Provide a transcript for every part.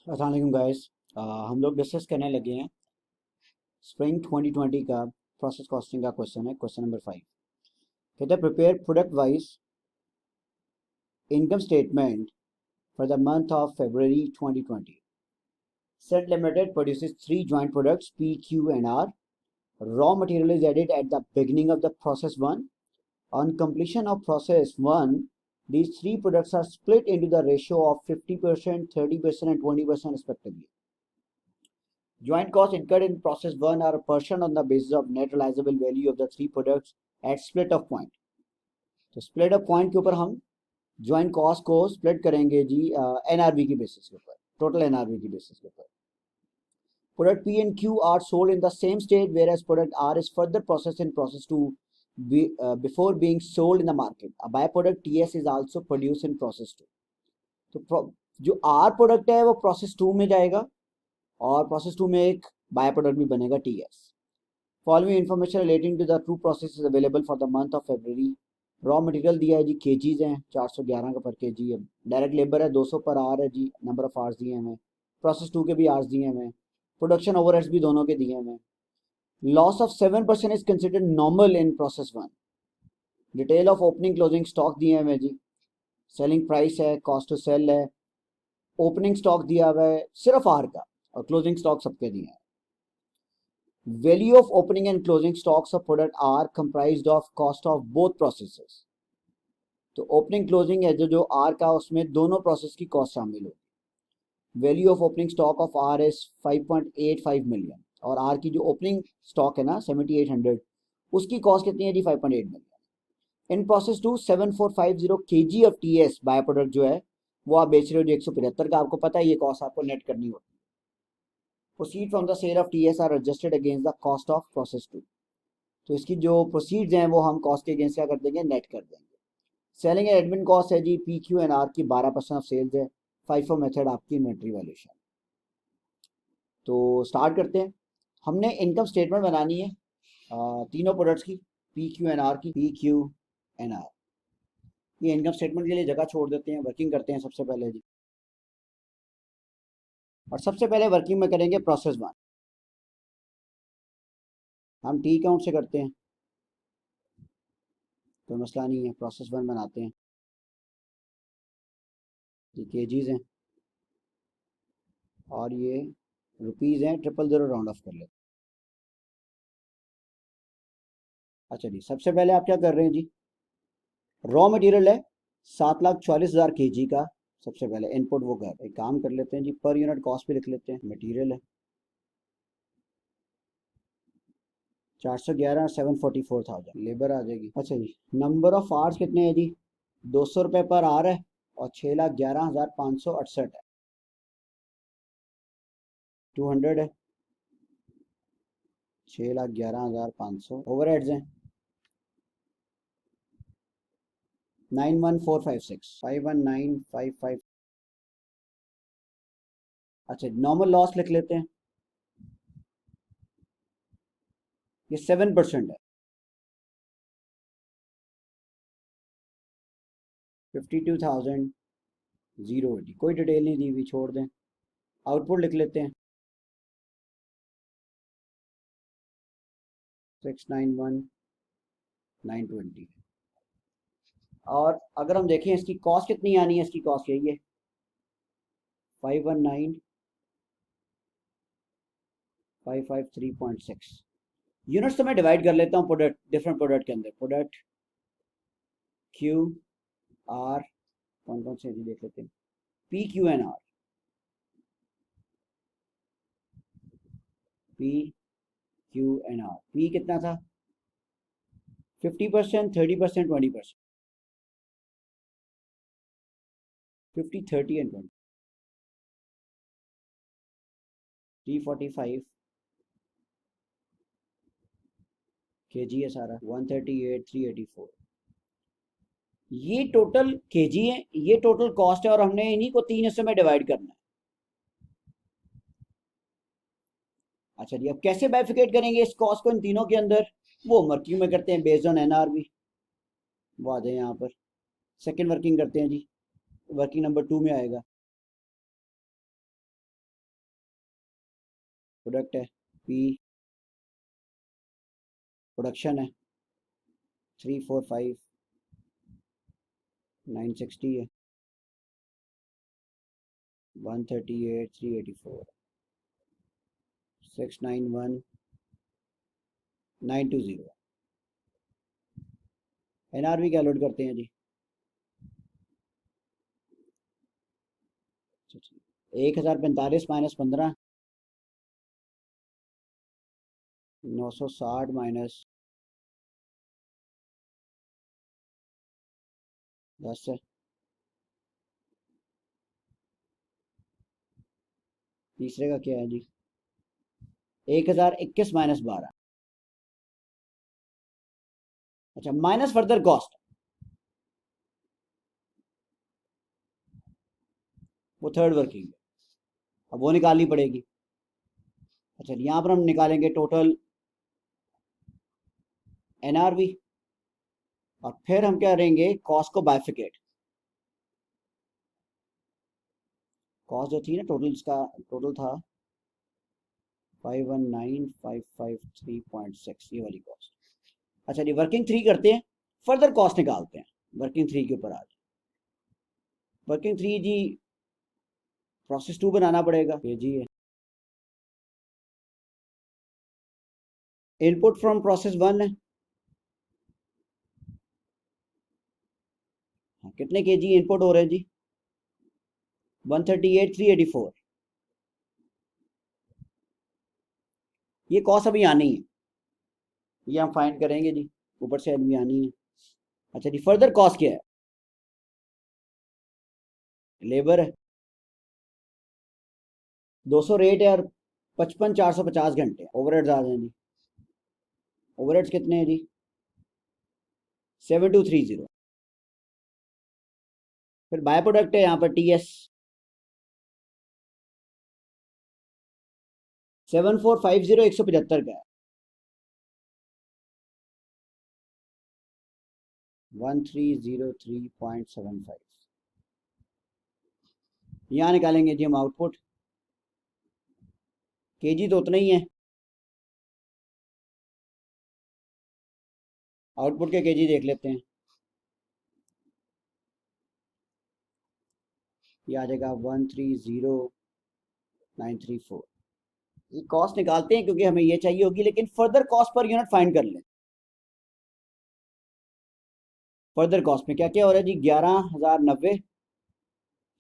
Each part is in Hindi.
अस्सलाम वालेकुम गाइस। हम लोग डिस्कस करने लगे हैं स्प्रिंग 2020 का प्रोसेस कॉस्टिंग का क्वेश्चन है, क्वेश्चन नंबर 5। कहते हैं prepare product wise income statement for the month of February 2020. Set Limited produces three joint products P, Q and R. Raw material is added at the beginning of the process 1. On completion of process 1, these three products are split into the ratio of 50%, 30% and 20% respectively. Joint costs incurred in process 1 are apportioned on the basis of net realizable value of the three products at split of point. तो स्प्लिट ऑफ पॉइंट के ऊपर हम ज्वाइंट कॉस्ट को स्प्लिट करेंगे जी एनआरवी की बेसिस के ऊपर, टोटल एनआरवी की बेसिस के ऊपर. Product P and Q are sold in the same state, whereas product R is further processed in process 2 before being sold in the market. A byproduct TS is also produced in process 2. तो जो R प्रोडक्ट है वो प्रोसेस 2 में जाएगा और प्रोसेस 2 में एक बाय प्रोडक्ट भी बनेगा TS. Following information relating to the two process is available for the month of February. Raw material दिया है जी, केजीज हैं 411 का पर केजी है. डायरेक्ट लेबर है 200 पर आर है जी. नंबर ऑफ आवर्स दिए हैं. प्रोसेस 2 के भी आवर्स दिए हैं. प्रोडक्शन ओवरहेड्स भी दोनों के दिए हैं. Loss of 7% is considered normal in process 1. Detail of opening closing stock दिए हैं जी. सेलिंग प्राइस है, कॉस्ट टू सेल है. ओपनिंग स्टॉक दिया हुआ है सिर्फ आर का और क्लोजिंग स्टॉक सबके दिए हैं. Value of opening and closing stocks of product are comprised of cost of both processes. तो ओपनिंग क्लोजिंग है जो आर का, उसमें दोनों प्रोसेस की कॉस्ट शामिल होगी. Value of opening stock of R is 5.85 million और आर की जो ओपनिंग स्टॉक है ना 7800, उसकी कॉस्ट कितनी है जी 5.8 million. In process two 7450 kg of TS by product जो है वो आप बेच रहे हो जो 175 का. आपको पता है ये कॉस्ट आपको नेट करनी होती है. Proceed from the sale of TS are adjusted against the cost of process 2. तो इसकी जो प्रोसीड्स हैं वो हम कॉस्ट के अगेंस्ट क्या कर देंगे, नेट कर देंगे. सेलिंग एंड एडमिन कॉस्ट है जी पी क्यू एन आर की 12% ऑफ सेल्स है. फाइफो मेथड आपकी इन्वेंट्री वैल्यूएशन. तो स्टार्ट करते हैं. हमने इनकम स्टेटमेंट बनानी है तीनों प्रोडक्ट्स की, पी क्यू एन आर की. पी क्यू एन आर ये इनकम स्टेटमेंट के लिए जगह छोड़ देते हैं. वर्किंग करते हैं सबसे पहले जी. और सबसे पहले वर्किंग में करेंगे प्रोसेस 1. हम टी काउंट से करते हैं, कोई मसला नहीं है. प्रोसेस 1 बनाते हैं. ये केजीज हैं और ये रुपीज़ हैं. 000 राउंड ऑफ कर लेते. अच्छा जी, सबसे पहले आप क्या कर रहे हैं जी, रॉ मटेरियल है 7,44,000 kg का. सबसे पहले इनपुट वो कर, एक काम कर लेते हैं जी, पर यूनिट कॉस्ट भी लिख लेते हैं. मटेरियल है 411 744,000. लेबर आ जाएगी. अच्छा जी, नंबर ऑफ आवर्स कितने हैं जी, 200 रुपये पर आर है और 6,11,568 है. 200 है, 6,11,500. ओवरहेड्स हैं 91456 51955. अच्छा, नॉर्मल लॉस लिख लेते हैं. ये 7% है. 52,080. कोई डिटेल नहीं दी हुई, छोड़ दें. आउटपुट लिख लेते हैं 691,920. और अगर हम देखें इसकी कॉस्ट कितनी आनी है, इसकी कॉस्ट यही है 519,553.6. यूनिट्स तो मैं डिवाइड कर लेता हूँ प्रोडक्ट, डिफरेंट प्रोडक्ट के अंदर. प्रोडक्ट क्यू आर कौन कौन से देख लेते हैं. P Q N R. P Q N R. P कितना था 50%, 30%, 20%. 50, 30 एंड 20. 345 kg है सारा. 138 384. ये टोटल केजी है, ये टोटल कॉस्ट है और हमने इन्हीं को 3 हिस्सों में डिवाइड करना है. अच्छा जी, अब कैसे बाइफिकेट करेंगे इस कॉस्ट को इन तीनों के अंदर, वो वर्किंग में करते हैं बेस्ड ऑन एनआरवी. वो आ जाए यहाँ पर. सेकंड वर्किंग करते हैं जी, वर्किंग नंबर 2 में आएगा. प्रोडक्ट है, पी प्रोडक्शन है, 345,960 है, 138,384, 691,920। एनआरवी क्या लोड करते हैं जी? 1045 माइनस 15, 960 माइनस 10 है। तीसरे का क्या है जी? 1021 माइनस 12, अच्छा माइनस फर्दर कॉस्ट, वो थर्ड वर्किंग है, अब वो निकालनी पड़ेगी। अच्छा यहाँ पर हम निकालेंगे टोटल एनआरवी और फिर हम क्या करेंगे, कॉस्ट को बाइफिकेट। कॉस्ट जो थी ना टोटल, इसका टोटल था 519,553.6, ये वाली कॉस्ट। अच्छा जी वर्किंग थ्री करते हैं, फर्दर कॉस्ट निकालते हैं वर्किंग थ्री के ऊपर आज। वर्किंग थ्री जी प्रोसेस टू बनाना पड़ेगा, ये जी है। इनपुट फ्रॉम प्रोसेस वन है, हाँ, कितने केजी इनपुट हो रहे हैं जी? 138,384। ये कॉस्ट अभी आनी है, ये हम फाइंड करेंगे जी, ऊपर से अभी आनी है। अच्छा जी फर्दर कॉस्ट क्या है? लेबर है, 200 रेट है और 55,450 घंटे ओवरहेड्स आ जाएंगे। ओवरहेड्स कितने हैं जी? 7230। फिर बाय प्रोडक्ट है यहाँ पर टीएस 7450, 175 का है, 1303.75। यहाँ निकालेंगे जी हम आउटपुट, केजी तो उतना ही है, आउटपुट के केजी देख लेते हैं। ये आ जाएगा 130934। ये कॉस्ट निकालते हैं क्योंकि हमें ये चाहिए होगी, लेकिन further cost per unit find कर लें। फर्दर कॉस्ट में क्या क्या हो रहा है जी? 11,090,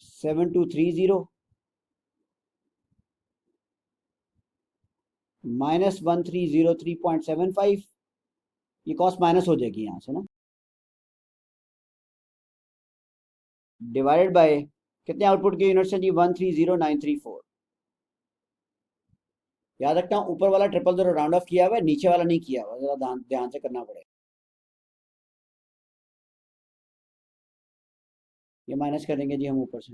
7230 माइनस 1303.75। ये कॉस्ट माइनस हो जाएगी यहाँ से ना, डिवाइडेड बाय कितने आउटपुट के यूनिट्स हैं जी? 130934। याद रखना ऊपर वाला ट्रिपल जीरो राउंड ऑफ किया हुआ है, नीचे वाला नहीं किया हुआ, जरा ध्यान ध्यान से करना पड़ेगा। ये माइनस करेंगे जी हम ऊपर से,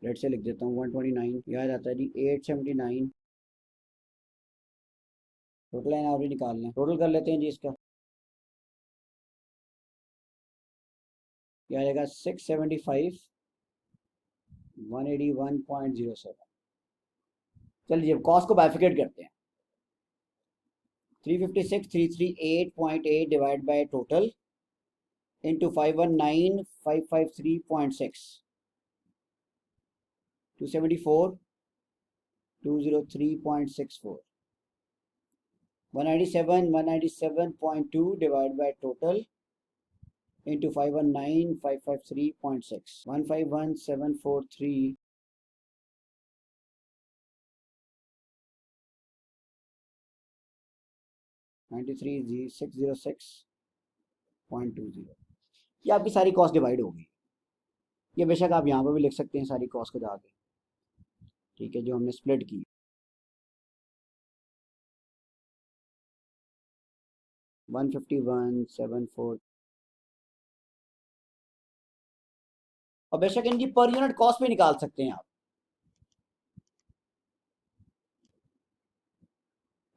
रेट से लिख देता हूँ 129, यह आ जाता है जी 879। टोटल एनआरवी निकालना है, टोटल कर लेते हैं जी इसका, यह आ जाएगा 675,181.07। चलिए अब कॉस्ट को बाइफिकेट करते हैं। 356,338.8 divide by total into 519,553.6, 274,203.64, 197,197.2 divided by total into 519,553.6, 151,743. 93,606.20। ये आपकी सारी कॉस्ट डिवाइड होगी। ये बेशक आप यहाँ पर भी लिख सकते हैं सारी कॉस्ट को जाके, ठीक है, जो हमने स्प्लिट की। 151,743। और बेशक इनकी पर यूनिट कॉस्ट भी निकाल सकते हैं आप,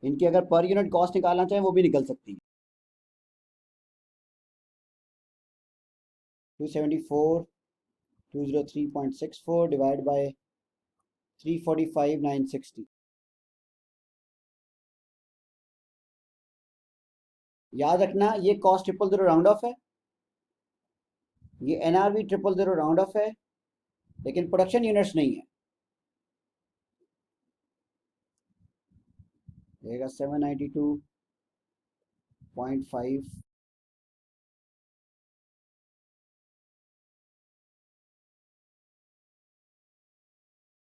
इनकी अगर पर यूनिट कॉस्ट निकालना चाहें वो भी निकल सकती है। 274,203.64 डिवाइड बाय 345,960। याद रखना ये कॉस्ट 000 राउंड ऑफ है, ये एनआर भी 000 राउंड ऑफ है, लेकिन प्रोडक्शन यूनिट्स नहीं है। रहेगा 792.5।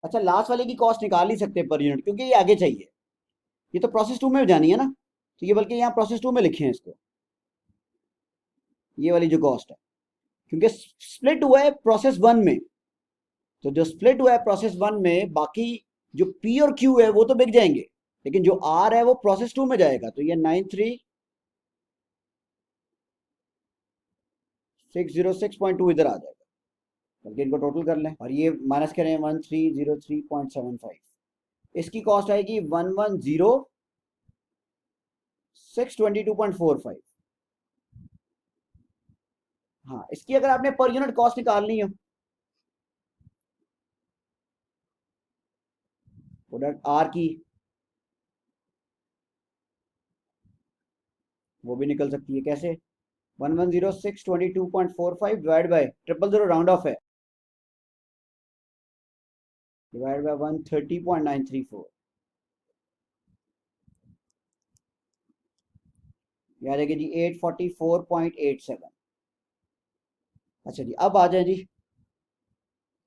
अच्छा, लास्ट वाले की कॉस्ट निकाल नहीं सकते पर यूनिट, क्योंकि ये आगे चाहिए, ये तो प्रोसेस 2 में जानी है ना, तो ये बल्कि यहाँ प्रोसेस 2 में लिखे हैं इसको, ये वाली जो कॉस्ट है, क्योंकि स्प्लिट हुआ है प्रोसेस 1 में। तो जो स्प्लिट हुआ है प्रोसेस 1 में, बाकी जो पी और क्यू है वो तो बिक जाएंगे, लेकिन जो आर है वो प्रोसेस 2 में जाएगा। तो ये 93,606.2 इधर आ जाएगा, बल्कि इनको टोटल कर लें और ये माइनस करें 1303.75। इसकी कॉस्ट आएगी 110,622.45। हाँ, इसकी अगर आपने पर यूनिट कॉस्ट निकालनी हो, प्रोडक्ट आर की, वो भी निकल सकती है। कैसे? 110,622.45 डिवाइड बाय 000 राउंड ऑफ है, डिवाइड बाय 130.934, याद है कि जी 844.87। अच्छा जी, अब आ जाए जी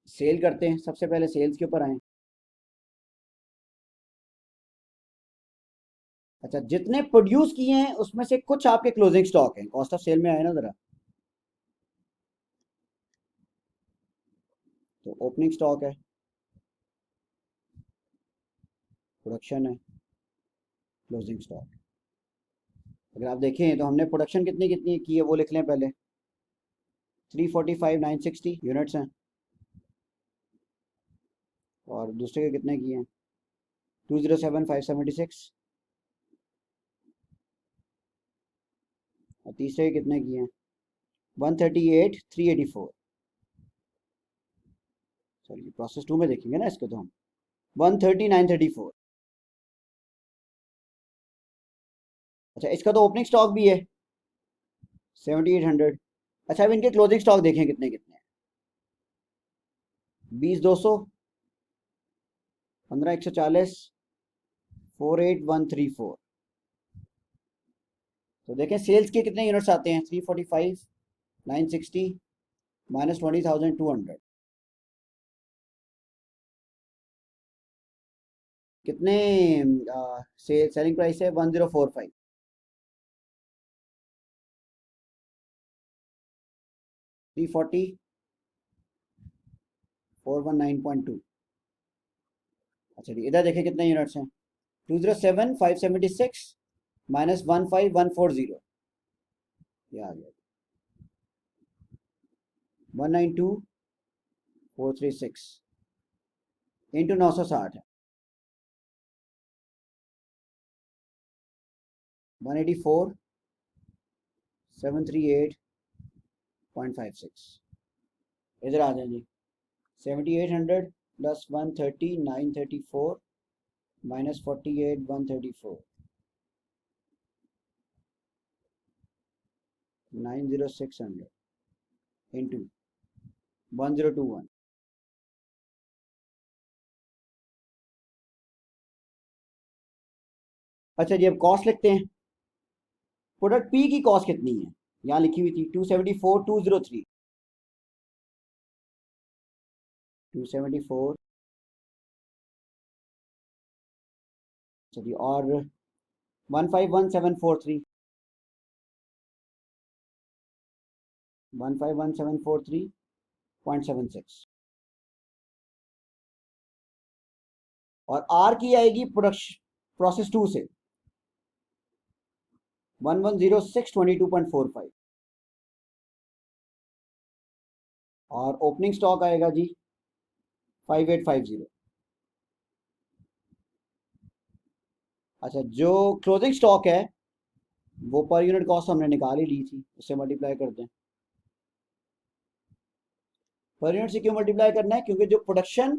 सेल करते हैं। सबसे पहले सेल्स के ऊपर आए। अच्छा, जितने प्रोड्यूस किए हैं उसमें से कुछ आपके क्लोजिंग स्टॉक हैं, कॉस्ट ऑफ सेल में आए ना जरा। तो ओपनिंग स्टॉक है, प्रोडक्शन है, क्लोजिंग स्टॉक। अगर आप देखें तो हमने प्रोडक्शन कितनी कितनी की है वो लिख लें पहले। 345,960 यूनिट्स हैं, और दूसरे के कितने किए हैं? 207,576, और तीसरे के कितने किए हैं? 138,384। सॉरी, प्रोसेस 2 में देखेंगे ना इसको, तो हम 130,934। अच्छा, इसका तो ओपनिंग स्टॉक भी है 7,800। अच्छा, अब इनके क्लोजिंग स्टॉक देखें कितने कितने हैं। 20,200, 15,140, 48,134। तो देखें सेल्स के कितने यूनिट्स आते हैं। 345,960 माइनस 20,200, कितने सेलिंग प्राइस है? 1045। 340, 419.2। अच्छा जी, इधर देखें कितने यूनिट्स हैं। 207,576 माइनस 15,140, ये आ गया 192,436 इंटू 960 है 184,738.56। इधर आ जाए जी। 7,800 प्लस 130,934 माइनस 48,134, 9,600 इंटू 1021। अच्छा जी, अब कॉस्ट लिखते हैं। प्रोडक्ट पी की कॉस्ट कितनी है? यहाँ लिखी हुई थी 274,203, 274। चलिए, और 151,743, 151,743.76, और आर की आएगी प्रोडक्शन प्रोसेस 2 से 110,622.45, और ओपनिंग स्टॉक आएगा जी 5,850। अच्छा, जो क्लोजिंग स्टॉक है वो पर यूनिट कॉस्ट हमने निकाल ही ली थी, उससे मल्टीप्लाई कर दें। पर यूनिट से क्यों मल्टीप्लाई करना है? क्योंकि जो production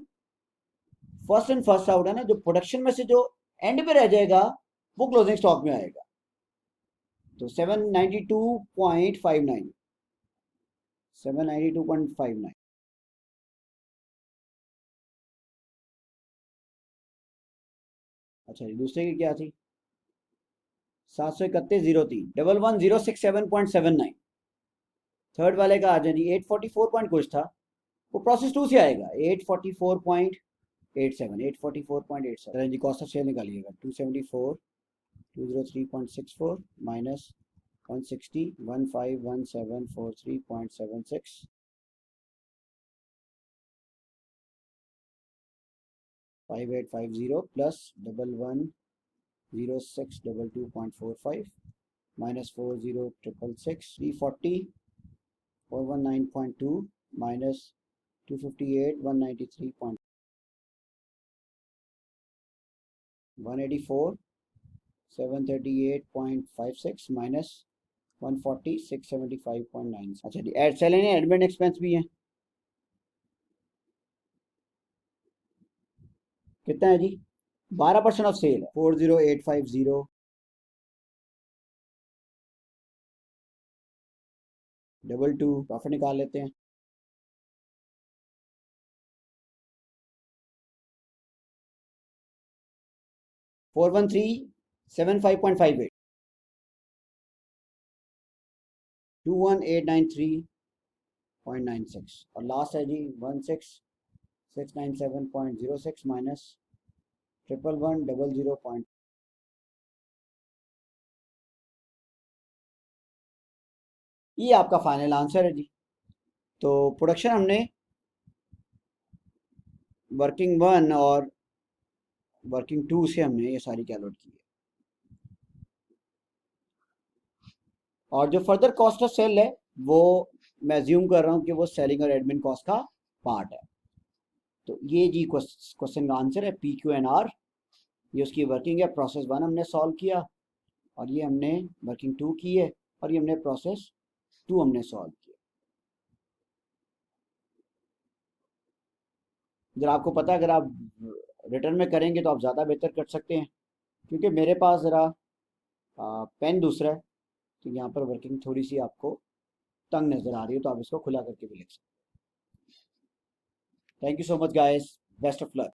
first in first out है ना, जो प्रोडक्शन में से जो एंड पे रह जाएगा वो क्लोजिंग स्टॉक में आएगा। तो 792.59, 792.59। अच्छा जी, दूसरे की क्या थी? 731.03, 11,067.79। थर्ड वाले का आ जाए जी 844 पॉइंट कुछ था, वो प्रोसेस टू से आएगा 844.87, 844.87 जी। कॉस्ट ऑफ सेल निकालिएगा 274, 203.64 minus 160, 151743.76, 5850 plus 110622.45 minus 4066, 340, 419.2 minus 258, 184, 738.56 minus 140, 675.9। अच्छा जी, एड सेलिंग एडमिन एक्सपेंस भी है, कितना है जी? 12% ऑफ सेल है, 40850, डबल टू प्रॉफिट निकाल लेते हैं। 41375.58, 21893.96 और लास्ट है जी 16697.06 माइनस 1110 ये आपका फाइनल आंसर है जी। तो प्रोडक्शन हमने वर्किंग वन और वर्किंग टू से हमने ये सारी कैलकुलेट की है। और जो फर्दर कॉस्ट ऑफ सेल है वो मैं अज्यूम कर रहा हूँ कि वो सेलिंग और एडमिन कॉस्ट का पार्ट है। तो ये जी क्वेश्चन का आंसर है PQ&R। ये उसकी वर्किंग है, प्रोसेस वन हमने सॉल्व किया और ये हमने वर्किंग टू की है और ये हमने प्रोसेस टू हमने सॉल्व किया। अगर आपको पता है, अगर आप रिटर्न में करेंगे तो आप ज़्यादा बेहतर कर सकते हैं, क्योंकि मेरे पास ज़रा पेन दूसरा है, तो यहाँ पर वर्किंग थोड़ी सी आपको तंग नज़र आ रही है, तो आप इसको खुला करके भी लिख सकते हैं। Thank you so much guys, best of luck.